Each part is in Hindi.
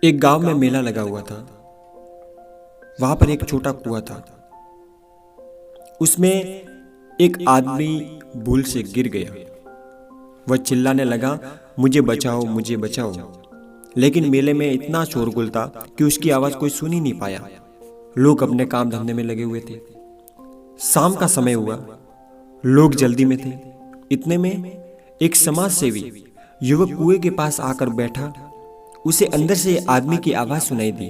एक गांव में मेला लगा हुआ था। वहां पर एक छोटा कुआं था। उसमें एक आदमी भूल से गिर गया। वह चिल्लाने लगा, मुझे बचाओ, मुझे बचाओ। लेकिन मेले में इतना शोरगुल था कि उसकी आवाज कोई सुन ही नहीं पाया। लोग अपने काम धंधे में लगे हुए थे। शाम का समय हुआ, लोग जल्दी में थे। इतने में एक समाज सेवी युवक कुएं के पास आकर बैठा। उसे अंदर से आदमी की आवाज सुनाई दी।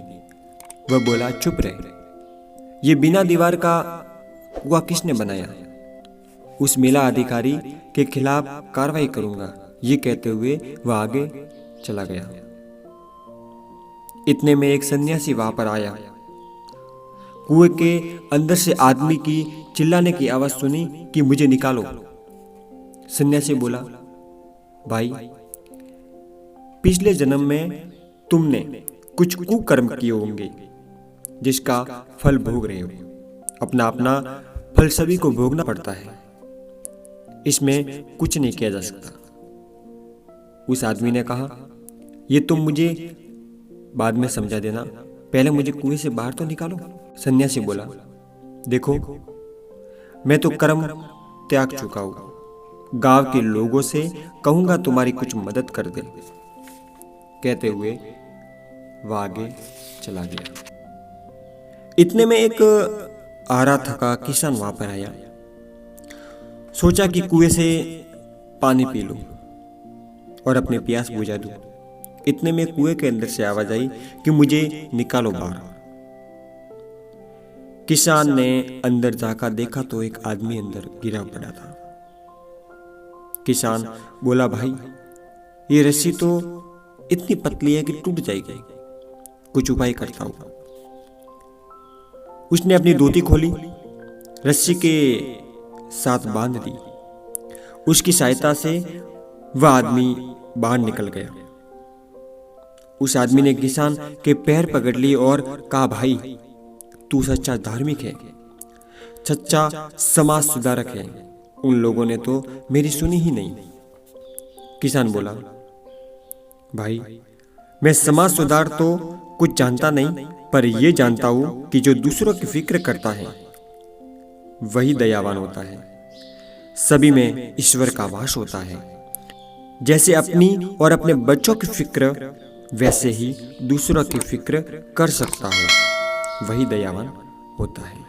वह बोला, चुप रहे, ये बिना दीवार का कुआं किसने बनाया? उस मेला अधिकारी के खिलाफ कार्रवाई करूंगा, ये कहते हुए वह आगे चला गया। इतने में एक सन्यासी वहां पर आया। कुएं के अंदर से आदमी की चिल्लाने की आवाज सुनी कि मुझे निकालो। सन्यासी बोला, भाई, पिछले जन्म में तुमने कुछ कुकर्म किए होंगे जिसका फल भोग रहे हो। अपना अपना फल सभी को भोगना पड़ता है, इसमें कुछ नहीं किया जा सकता। उस आदमी ने कहा, ये तुम मुझे बाद में समझा देना, पहले मुझे कुएं से बाहर तो निकालो। सन्यासी बोला, देखो, मैं तो कर्म त्याग चुका हूं। गांव के लोगों से कहूंगा तुम्हारी कुछ मदद कर दे। कहते हुए वह आगे चला गया। इतने में एक आरा थका किसान वहां पर आया। सोचा कि कुएं से पानी पी लूं और अपने प्यास बुझा दूं। इतने में कुएं के अंदर से आवाज आई कि मुझे निकालो बाहर। किसान ने अंदर जाकर देखा तो एक आदमी अंदर गिरा पड़ा था। किसान बोला, भाई, ये रस्सी तो इतनी पतली है कि टूट जाएगी, कुछ उपाय करता हूं। उसने अपनी धोती खोली, रस्सी के साथ बांध दी। उसकी सहायता से वह आदमी बाहर निकल गया। उस आदमी ने किसान के पैर पकड़ लिए और कहा, भाई, तू सच्चा धार्मिक है, सच्चा समाज सुधारक है। उन लोगों ने तो मेरी सुनी ही नहीं। किसान बोला, भाई, मैं समाज सुधार तो कुछ जानता नहीं, पर यह जानता हूं कि जो दूसरों की फिक्र करता है वही दयावान होता है। सभी में ईश्वर का वास होता है। जैसे अपनी और अपने बच्चों की फिक्र, वैसे ही दूसरों की फिक्र कर सकता हो, वही दयावान होता है।